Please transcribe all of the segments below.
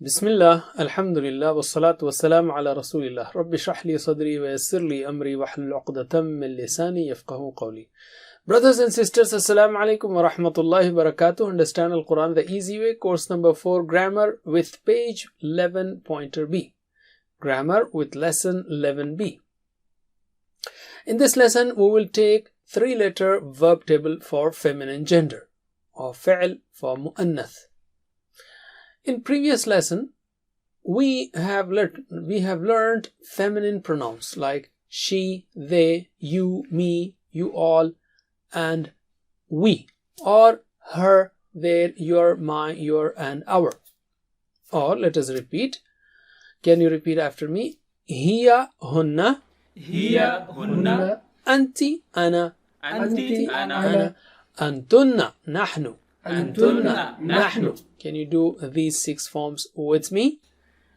Bismillah, alhamdulillah, wassalatu wassalamu ala rasulillah. Rabbi shrah li sadri wa yassir li amri wahlul 'uqdatam min lisani yafqahu qawli. Brothers and sisters, assalamu alaikum wa rahmatullahi wa barakatuh. Understand Al-Quran the easy way, course number 4, grammar with page 11 pointer B. Grammar with lesson 11B. In this lesson, we will take 3-letter verb table for feminine gender, or fi'l for mu'annath. In previous lesson, we have learned feminine pronouns like she, they, you, me, you all, and we, or her, their, your, my, your, and our. Or let us repeat. Can you repeat after me? Hiya, hunna. Hiya, hunna. Anti, ana. Anti, ana. Antunna, nahnu. Antunna, nahnu. Can you do these 6 forms with me?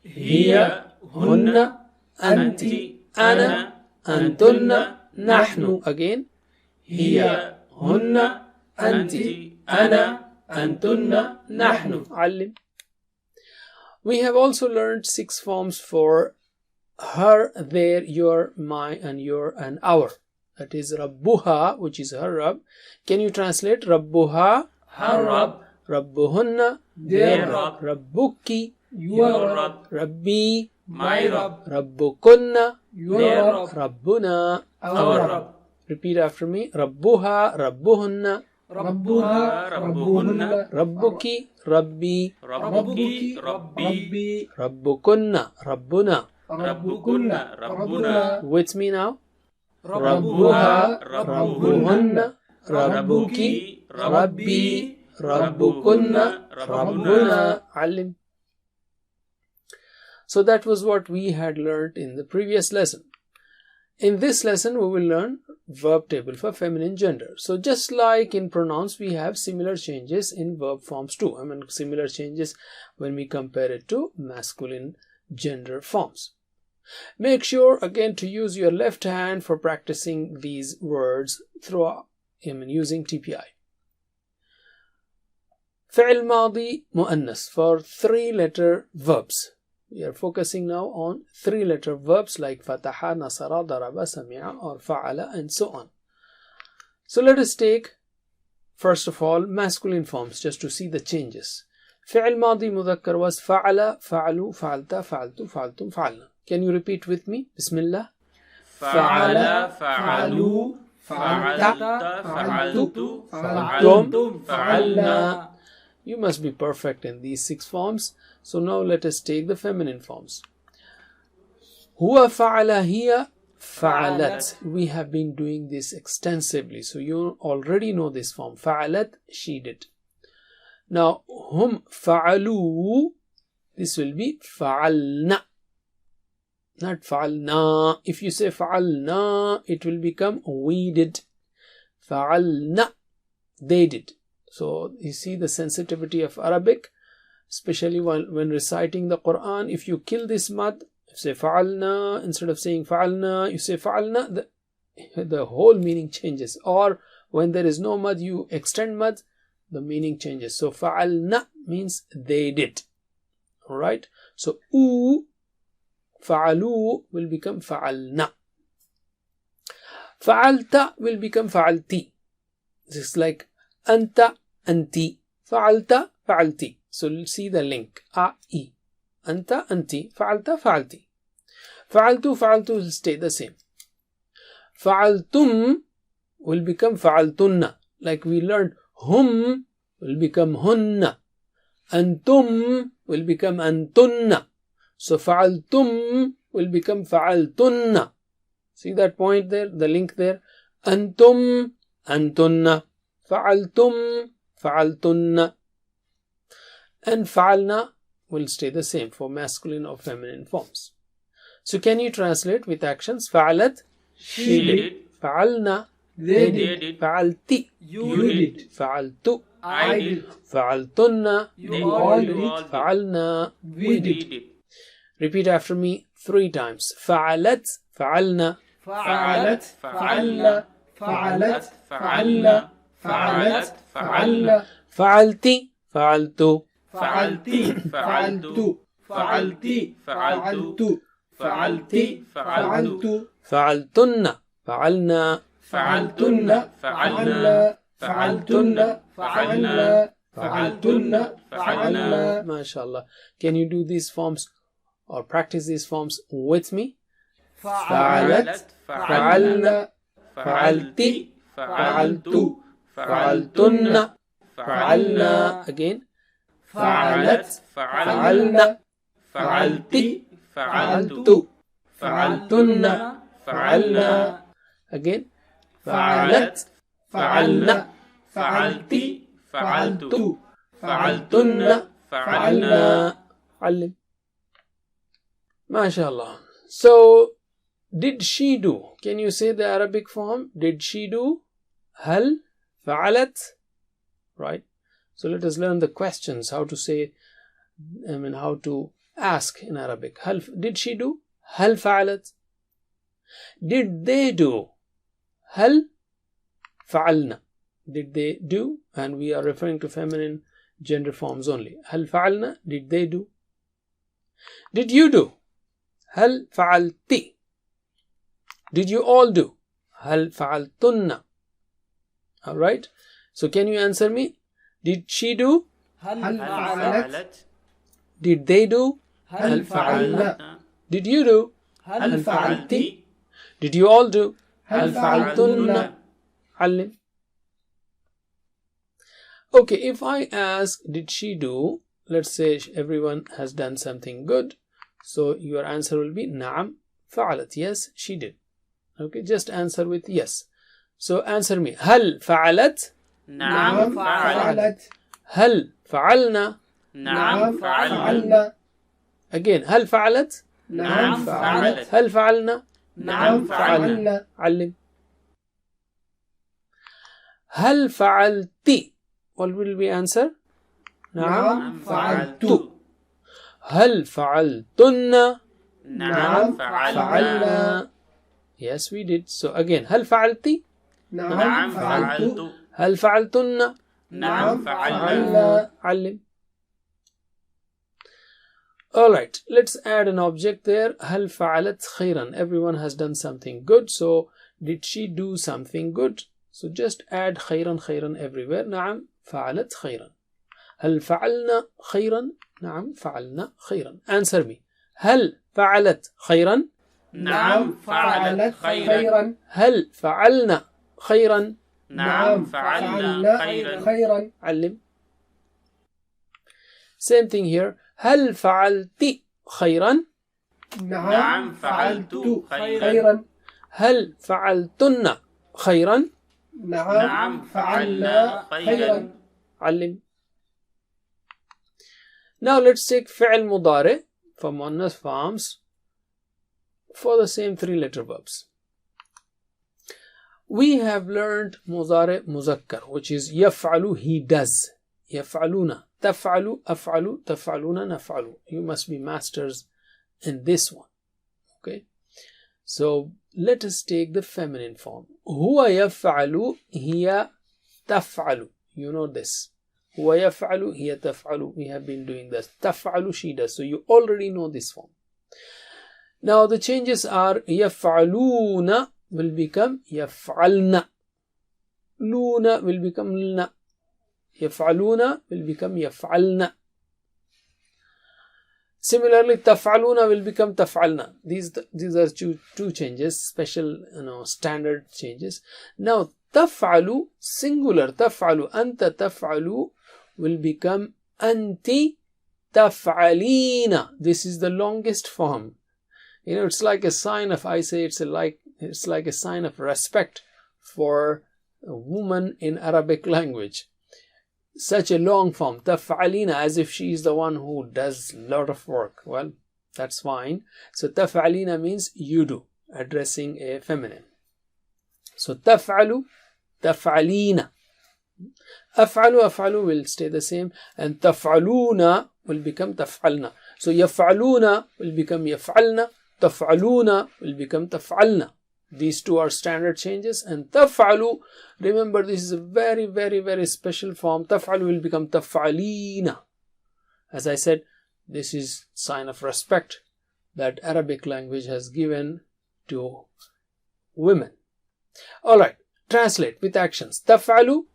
Hiya, hunna. Anti, ana. Antunna, nahnu. Again. Hiya, hunna. Anti, ana. Antunna, nahnu. Allim. We have also learned 6 forms for her, their, your, my, and your, and our. That is Rabbuha, which is her Rabb. Can you translate? Rabbuha, Her Rabb. Rabbuhunna, Their Rabb. Rabbuki, Your Rabb. Rabbi, My Rabb. Rabbukunna, Their Rabb. Rabbuna. Our Rabb. Repeat after me. Rabbuha, Rabbuhunna, Rabbuha, Rabbuhunna. Rabbuki, Rabbi, Rabbuki, Rabbi. Rabbukunna, Rabbuna. Rabbukunna, Rabbuna. With me now. Rabbuha, Rabbuhunna. Rabbuki, Rabbi, Rabbukunna, Rabbuna. Alim. So that was what we had learned in the previous lesson. In this lesson, we will learn verb table for feminine gender. So just like in pronouns, we have similar changes in verb forms too. Similar changes when we compare it to masculine gender forms. Make sure again to use your left hand for practicing these words throughout using TPI. فعل ماضي مؤنث for 3-letter verbs. We are focusing now on 3-letter verbs like فتح, نصر, ضرب, سمع, or فعل, and so on. So let us take first of all masculine forms just to see the changes. فعل ماضي مذكر was فعل, فعلوا, فعلت, فعلت, فعلتم, فعلنا. Can you repeat with me? Bismillah. فعل, فعلوا, فعلت, فعلت, فعلتم, فعلنا. You must be perfect in these 6 forms. So now let us take the feminine forms. هو فعل, هي فعلت. We have been doing this extensively, so you already know this form. فعلت, she did. Now هم فعلوا, this will be فعلنا, not فعلنا. If you say فعلنا, it will become we did. فعلنا, they did. So you see the sensitivity of Arabic, especially when reciting the Quran. If you kill this mad, say fa'alna, instead of saying fa'alna, you say fa'alna, the whole meaning changes. Or when there is no mad, you extend mad, the meaning changes. So fa'alna means they did. Alright? So fa'alu will become fa'alna. Fa'alta will become fa'alti. This is like Anta, anti, fa'alta, fa'alti. So see the link. A-I. Anta, anti, fa'alta, fa'alti. Fa'altu, fa'altu will stay the same. Fa'altum will become fa'altunna. Like we learned, hum will become hunna. Antum will become antunna. So fa'altum will become fa'altunna. See that point there, the link there? Antum, antunna. فعلتم فعلتن, and فعلنا will stay the same for masculine or feminine forms. So can you translate with actions? فعلت, she did. فعلنا, They did. فعلتي, You did. فعلت, I did. فعلتن, You all did. فعلنا, We did. Repeat after me 3 times. فعلت, فعلنا, فعلت, فعلنا, فعلت, فعلنا, فعلت, فعلنا. فعلتي, فعلت, فعلتي, فعلت. فعلتي فعلت فعلتي فعلت فعلتن فعلنا فعلتن فعلنا فعلتن فعلنا فعلتن فعلنا MashaAllah. Can you do these forms or practice these forms with me? فعلت فعلنا فعلتي فعلت فعلتن فعلنا Again. فعلت فعلنا فعلتي فعلت فعلتن فعلنا Again. فعلت فعلنا فعلتي فعلت فعلتن فعلنا علم. MashaAllah. So, did she do? Can you say the Arabic form? Did she do? هل فعلت? Right. So let us learn the questions, how to say, how to ask in Arabic. Did she do? هل فعلت? Did they do? هل فعلنا? Did they do? And we are referring to feminine gender forms only. هل فعلنا? Did they do? Did you do? هل فعلتي? Did you all do? هل فعلتن? Alright. So can you answer me? Did she do? هل فعلت Did they do? هل فعلنا Did you do? هل فعلتي Did you all do? هل فعلتن علم. Okay, if I ask, did she do? Let's say everyone has done something good. So your answer will be نعم فعلت. Yes, she did. Okay, just answer with yes. So answer me. هل فعلت? نعم فعلت هل فعلنا؟ نعم فعلنا Again, هل فعلت؟ نعم فعلت هل فعلنا؟ نعم فعلنا علم. هل فعلتي? What will we answer? نعم فعلت هل فعلتن؟ نعم فعلنا Yes, we did. So again, هل فعلتي؟ نعم فعلت هل فعلتن؟ نعم فعلنا علم. Alright, let's add an object there. هل فعلت خيرا? Everyone has done something good. So, did she do something good? So, just add خيرا everywhere. نعم فعلت خيرا. هل فعلنا خيرا؟ نعم فعلنا خيرا. Answer me. هل فعلت خيرا؟ نعم فعلت خيرا هل فعلنا خيرا؟ نعم فعلنا خيرا علم. Same thing here. هل فعلت خيرا؟ نعم فعلت خيرا هل فعلتن خيرا؟ نعم فعلنا خيرا علم. Now let's take فعل مضارع for مؤنث forms for the same three-letter verbs. We have learned مضارع مذكر, which is يفعل, he does. يفعلون, تفعل, أفعل, تفعلون, نفعل. You must be masters in this one. Okay. So let us take the feminine form. هو يفعل, هي تفعل. You know this. هو يفعل, هي تفعل. We have been doing this. تفعل, she does. So you already know this form. Now the changes are يفعلون will become يفعلن. لون will become لن. يفعلون will become يفعلن. Similarly, تفعلون will become تفعلن. These are two changes, special, standard changes. Now, تفعل, singular, تفعل, أنت تفعل will become أنت تفعلين. This is the longest form. It's like a sign of, I say it's like a sign of respect for a woman in Arabic language. Such a long form, تفعلين, as if she is the one who does a lot of work. Well, that's fine. So تفعلين means you do, addressing a feminine. So تفعل, تفعلين. أفعل will stay the same, and تفعلون will become تفعلنا. So يفعلون will become يفعلنا, تفعلون will become تفعلنا. These two are standard changes. And تفعل, remember this is a very, very, very special form. تفعل will become تفعلين. As I said, This is sign of respect that Arabic language has given to women. Alright, translate with actions. Taf'alu,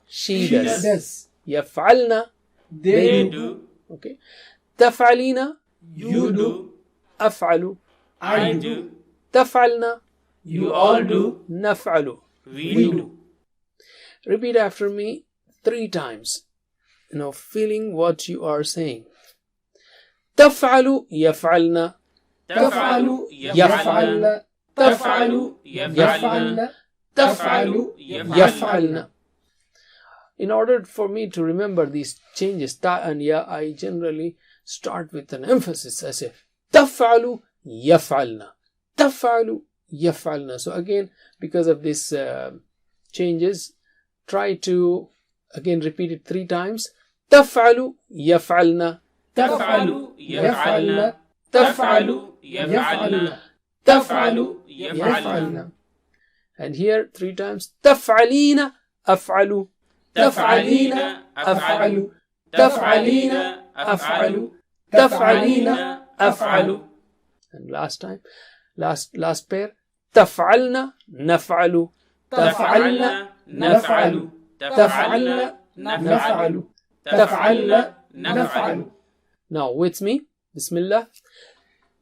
she does. Yaf'alna, They do. okay. Taf'alina, You do. af'alu. I do. Taf'alna, You all do. naf'alu. We do. Repeat after me 3 times. Feeling what you are saying. Taf'alu, yaf'alna. تفعل يفعلن تفعل يفعلن تفعل Yaf'alna. In order for me to remember these changes, ta and ya, I generally start with an emphasis. I say, taf'alu yaf'alna. Taf'alu yaf'alna. So again, because of these changes, try to again repeat it 3 times. Taf'alu yaf'alna. تفعل يفعلن تفعل يفعلن تفعل يفعلن And here 3 times. Taf'alina af'alu. تفعلين أفعل تفعلين أفعل تفعلين أفعل. And last time, last pair. Taf'alna naf'alu. تفعلن نفعل تفعلن نفعل تفعلن نفعل. Now with me. Bismillah.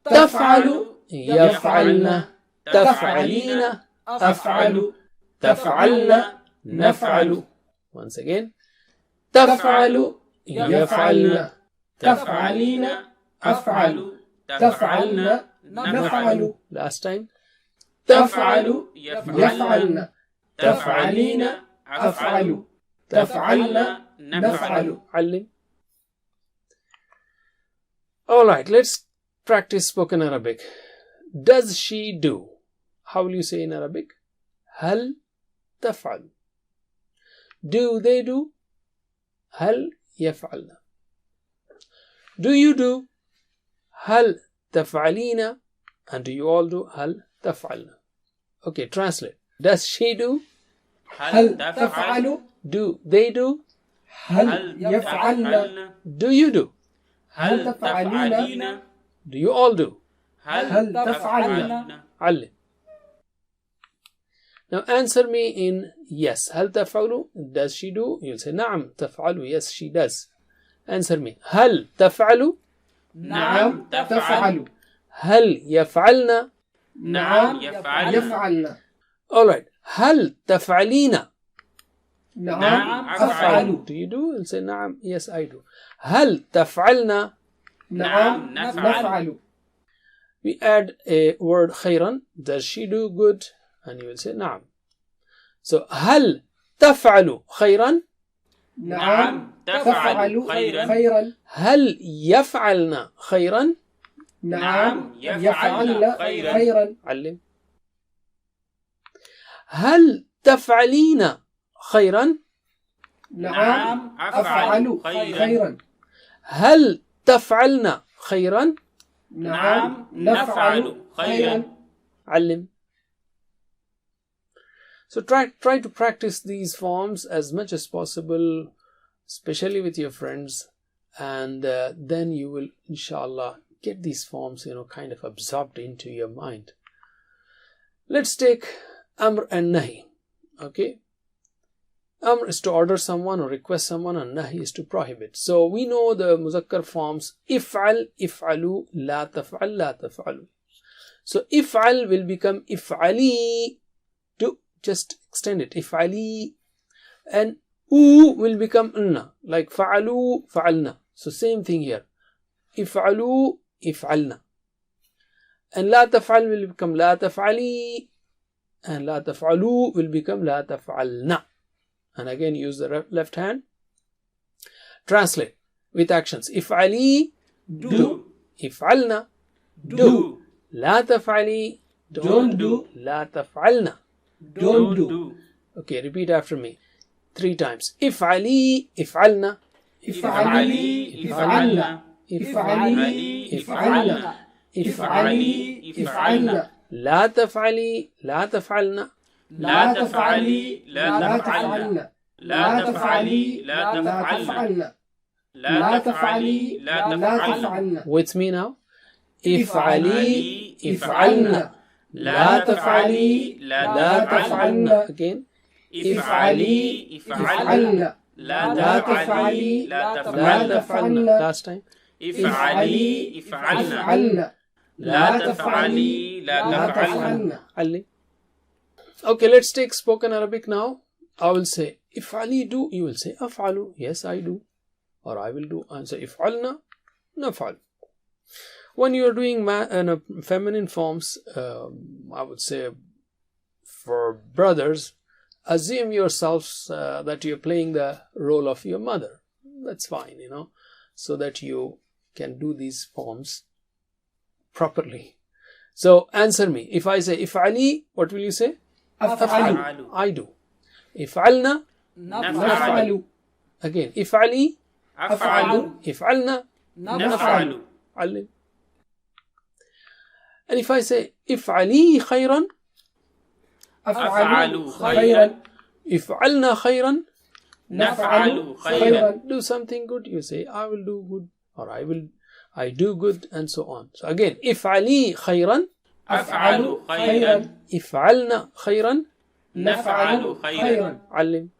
تفعل يفعلن. تفعلين. أفعل تفعلن. نفعل. Once again. تفعل يفعلن. تفعلين أفعل تفعلن نفعل. Last time. تفعل يفعلن تفعلين أفعل تفعلن نفعل. علم. Alright, let's practice spoken Arabic. Does she do? How will you say in Arabic? هل تفعل. Do they do? هل يفعلن. Do you do? هل تفعلين. And do you all do? هل تفعلن. Okay, translate. Does she do? هل تفعل. Do they do? هل يفعلن. Do you do? هل تفعلين. Do you all do? هل تفعلن. علم. Now answer me in yes. هل تفعل? Does she do? You'll say نعم تفعل. Yes, she does. Answer me. هل تفعل? نعم تفعل. هل يفعلن؟ نعم يفعلن. Alright. هل تفعلين؟ نعم أفعل. Do you do? You'll say نعم. Yes, I do. هل تفعلن؟ نعم نفعل. We add a word خيرا. Does she do good? And you will say نعم. So هل تفعل خيرا؟ نعم تفعل خيرا. هل يفعلن خيرا؟ نعم يفعلن خيرا. علم. هل تفعلين خيرا؟ نعم أفعل خيرا. هل تفعلن خيرا؟ نعم نفعل خيرا. علم. So try to practice these forms as much as possible, especially with your friends, and then you will inshallah get these forms kind of absorbed into your mind. Let's take Amr and Nahi. Okay, Amr is to order someone or request someone, and Nahi is to prohibit. So we know the muzakkar forms if'al, if'alu, la taf'al, la taf'alu. So if'al will become if'ali. To just extend it, if'ali, and u will become unna, like fa'alu, fa'alna. So same thing here, if'alu, if'alna. And la taf'al will become la taf'ali, and la taf'alu will become la taf'alna. And again use the left hand. Translate with actions. If'ali, Do. if'alna, Do. la taf'ali, Don't do. la taf'alna. Don't do. Okay, repeat after me 3 times. If'ali, if'alna. افعلي افعلنا. افعلي افعلنا. افعلي افعلنا. لا تفعلي, لا تفعلنا. لا تفعلي لا تفعلنا. لا تفعلي لا تفعلنا. لا تفعلي لا تفعلن. With me now. افعلي افعلنا. لا تفعلي لا تفعلنا. Again. افعلي افعلن. لا تفعلي لا تفعلن. Last time. افعلي افعلن. لا تفعلي لا تفعلن. علي. Okay, let's take spoken Arabic now. I will say افعلي do. You will say أفعل. Yes, I do. Or I will do. And say افعلنا نفعل. When you are doing feminine forms, I would say for brothers, assume yourselves that you're playing the role of your mother. That's fine, so that you can do these forms properly. So answer me. If I say if'ali, what will you say? أفعل. I do. If'alna. نفعل. Again. If'ali. أفعل. If'alna. نفعل. علم. And if I say if'ali khayran, أفعل خيرا. if'alna khayran, نفعل خيرا. do something good, you say I will do good, or I do good, and so on. So again, if'ali khayran, أفعل خيرا. if'alna khayran, نفعل خيرا. علم.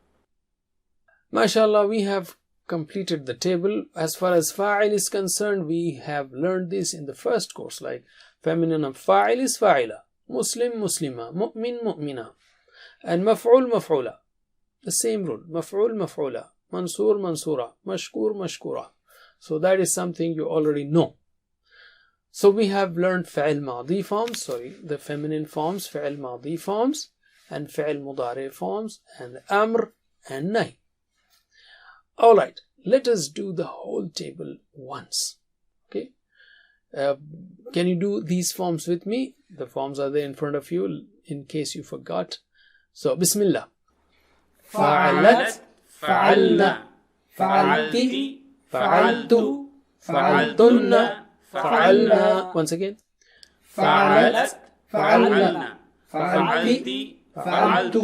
MashaAllah, we have completed the table. As far as fa'il is concerned, we have learned this in the first course, like feminine of fa'il is fa'ila, Muslim muslima, mu'min mu'mina, and maf'ul maf'ula. The same rule, maf'ul maf'ula, mansur mansura, mashkur mashkura. So that is something you already know. So we have learned fa'il madi forms, the feminine forms, fa'il madi forms, and fa'il mudari forms, and amr and nahi. Alright, let us do the whole table once. Okay. Can you do these forms with me? The forms are there in front of you in case you forgot. So, Bismillah. فعلت. فعلنا. فعلتي. فعلت. فعلتن. فعلنا. Once again. فعلت. فعلنا. فعلتي. فعلت.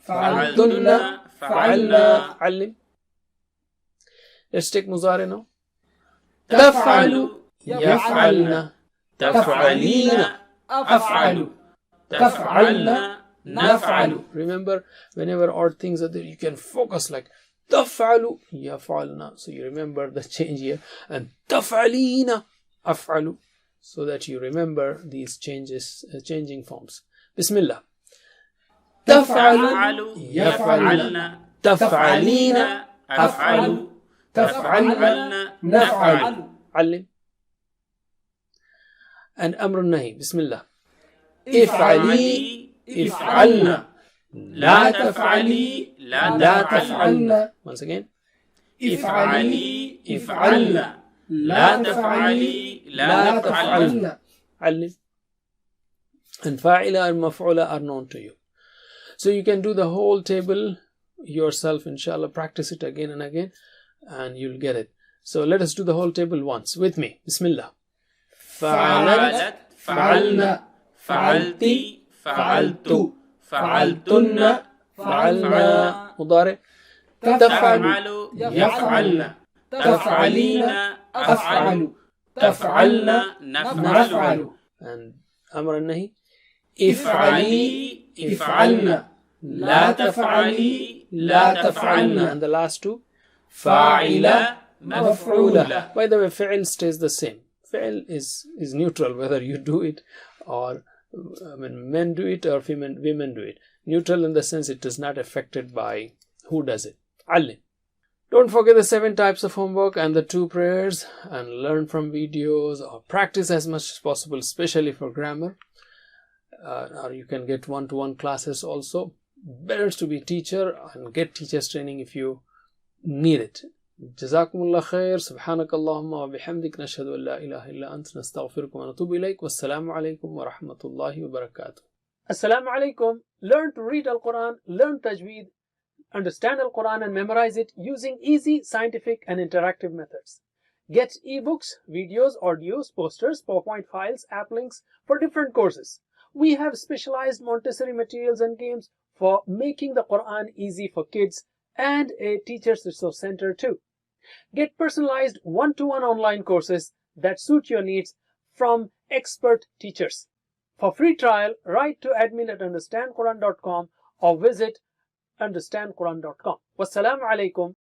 فعلتن. فعلنا. علم. Let's take Muzari now. تفعل. يفعلن. تفعلين. أفعل. تفعلن. نفعل. Remember, whenever odd things are there, you can focus like تفعل يفعلن. So you remember the change here. And تفعلين أفعل. So that you remember these changes, changing forms. Bismillah. تفعل. يفعلن. تفعلين. أفعل. تفعلن. نفعل. علم. And أمر النهي. Bismillah. افعلي. افعلن. لا تفعلي لا تفعلن. Once again. افعلي. افعلن. لا تفعلي لا تفعلن. علم. And fa'ila and maf'ula are known to you. So you can do the whole table yourself, inshallah. Practice it again and again, and you'll get it. So let us do the whole table once with me. Bismillah. فعلت. فعلنا. فعلتي. فعلت. فعلتن. فعلنا. مضارع. تفعل. يفعلن. تفعلين. أفعل. تفعلن. نفعل. And أمر النهي. افعلي. افعلن. لا تفعلي لا تفعلن. And the last two. فاعلة. مفعولة. By the way, fi'l stays the same. Fi'l is neutral whether you do it or men do it or women do it. Neutral in the sense it is not affected by who does it. Alim. Don't forget the 7 types of homework and the 2 prayers, and learn from videos or practice as much as possible, especially for grammar. Or you can get one-to-one classes also. Better to be teacher and get teachers training if you need it. Jazakumullah khair. Subhanakallahumma wa bihamdik. Nashhadu an la ilaha illa ant. Nastaghfiruka wa natubu ilayk. Wassalamu alaikum wa rahmatullahi wa barakatuh. Assalamu alaikum. Learn to read Al-Quran, learn Tajweed, understand Al-Quran and memorize it using easy, scientific and interactive methods. Get ebooks, videos, audios, posters, PowerPoint files, app links for different courses. We have specialized Montessori materials and games for making the Quran easy for kids, and a teacher's resource center too. Get personalized one-to-one online courses that suit your needs from expert teachers. For free trial, write to admin@understandquran.com or visit understandquran.com. Wassalamu alaikum